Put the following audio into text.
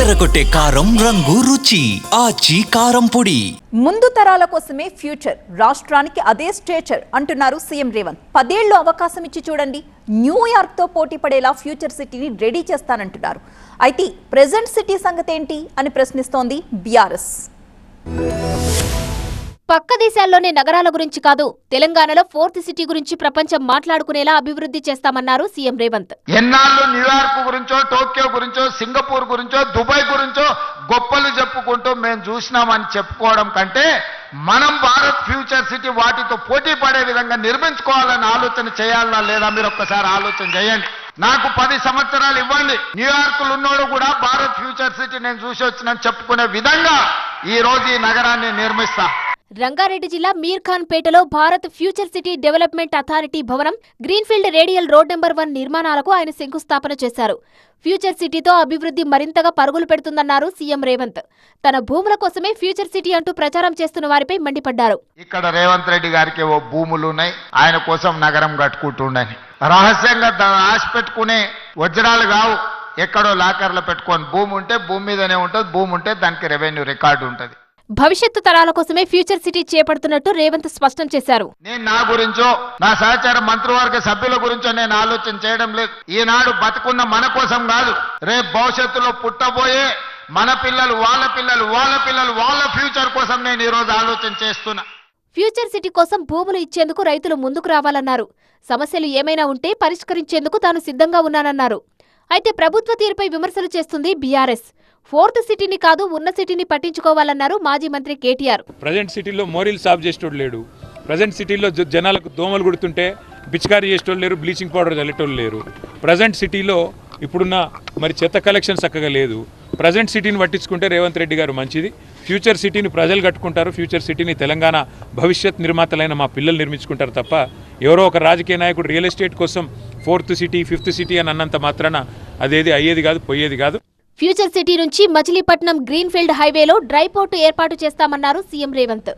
అదరగొట్టే కారం రంగు రుచి ఆచి కారం పొడి. ముందు తరాల కోసమే ఫ్యూచర్, రాష్ట్రానికి అదే స్టేచర్ అంటున్నారు సీఎం రేవంత్. 10 ఏళ్లు అవకాశం ఇచ్చి చూడండి, న్యూయార్క్ తో పోటీ పడేలా ఫ్యూచర్ సిటీని రెడీ చేస్తానంటున్నారు. అయితే ప్రెజెంట్ సిటీ సంగతి ఏంటి అని ప్రశ్నిస్తోంది బీఆర్ఎస్. పక్క దేశాల్లోనే నగరాల గురించి కాదు, తెలంగాణలో 4th సిటీ గురించి ప్రపంచం మాట్లాడుకునేలా అభివృద్ధి చేస్తామన్నారు సీఎం రేవంత్. ఎన్నాళ్ళు న్యూయార్క్ గురించో, టోక్యో గురించో, సింగపూర్ గురించో, దుబాయ్ గురించో గొప్పలు చెప్పుకుంటూ మేము చూసినామని చెప్పుకోవడం కంటే మనం భారత్ ఫ్యూచర్ సిటీ వాటితో పోటీ పడే విధంగా నిర్మించుకోవాలని ఆలోచన చేయాలా లేదా మీరు ఒక్కసారి ఆలోచన చేయండి. నాకు 10 సంవత్సరాలు ఇవ్వండి, న్యూయార్క్ ఉన్నోడు కూడా భారత్ ఫ్యూచర్ సిటీ నేను చూసి వచ్చినని చెప్పుకునే విధంగా ఈ రోజు ఈ నగరాన్ని నిర్మిస్తా. రంగారెడ్డి జిల్లా మీర్ఖాన్ పేటలో Bharat future city development authority భవనం, గ్రీన్ఫీల్డ్ రేడియల్ రోడ్ నెంబర్ 1 నిర్మాణాలకు ఆయన శంకుస్థాపన చేశారు. ఫ్యూచర్ సిటీతో అభివృద్ధి మరింతగా పరుగులు పెడుతుందన్నారు సీఎం రేవంత్. తన భూముల కోసమే ఫ్యూచర్ సిటీ అంటూ ప్రచారం చేస్తున్న వారిపై మండిపడ్డారు. ఇక్కడ రేవంత్ రెడ్డి గారికి ఓ భూములు ఉన్నాయి, ఆయన కోసం నగరం కట్టుకుంటుండని రహస్యంగా ఆశ పెట్టుకునే వజ్రాలు కావు. ఎక్కడో లాకర్లో పెట్టుకొని భూమి ఉంటే భూమి మీదనే ఉంటుంది, భూమి ఉంటే దానికి రెవెన్యూ రికార్డు ఉంటుంది. భవిష్యత్తు తరాల కోసమే ఫ్యూచర్ సిటీ చేపడుతున్నట్టు రేవంత్ స్పష్టం చేశారు. నేను నా గురించో, నా సహచార మంత్రివర్గ సభ్యుల గురించో నేను ఆలోచన చేయడం లేదు. ఈనాడు బతుకున్న మన కోసం కాదు, రేపు భవిష్యత్తులో పుట్టబోయే మన పిల్లలు, వాళ్ళ పిల్లలు, వాళ్ళ పిల్లలు, వాళ్ళ ఫ్యూచర్ కోసం నేను ఈ రోజు ఆలోచన చేస్తున్నా. ఫ్యూచర్ సిటీ కోసం భూములు ఇచ్చేందుకు రైతులు ముందుకు రావాలన్నారు. సమస్యలు ఏమైనా ఉంటే పరిష్కరించేందుకు తాను సిద్ధంగా ఉన్నానన్నారు. అయితే ప్రభుత్వ తీరుపై విమర్శలు చేస్తుంది బీఆర్ఎస్. 4th సిటీని కాదు, ఉన్న సిటీని పట్టించుకోవాలన్నారు మాజీ మంత్రి కేటీఆర్. ప్రజెంట్ సిటీలో మోరీలు సాఫ్ చేసేటోళ్ళు లేడు. ప్రజెంట్ సిటీలో జనాలకు దోమలు కుడుతుంటే పిచికారీ చేసేటోళ్ళు లేరు, బ్లీచింగ్ పౌడర్ చల్లేటోళ్ళు లేరు. ప్రజెంట్ సిటీలో ఇప్పుడున్న మరి చెత్త కలెక్షన్ చక్కగా లేదు. ప్రజెంట్ సిటీని పట్టించుకుంటే రేవంత్ రెడ్డి గారు మంచిది. ఫ్యూచర్ సిటీని ప్రజలు కట్టుకుంటారు, ఫ్యూచర్ సిటీని తెలంగాణ భవిష్యత్ నిర్మాతలైన మా పిల్లలు నిర్మించుకుంటారు తప్ప ఎవరో ఒక రాజకీయ నాయకుడు రియల్ ఎస్టేట్ కోసం 4th సిటీ 5th సిటీ అని అన్నంత మాత్రాన అదేది అయ్యేది కాదు, పోయేది కాదు. ఫ్యూచర్ సిటీ నుంచి మచిలీపట్నం గ్రీన్ఫీల్డ్ హైవేలో డ్రై పోర్టు ఏర్పాటు చేస్తామన్నారు సీఎం రేవంత్.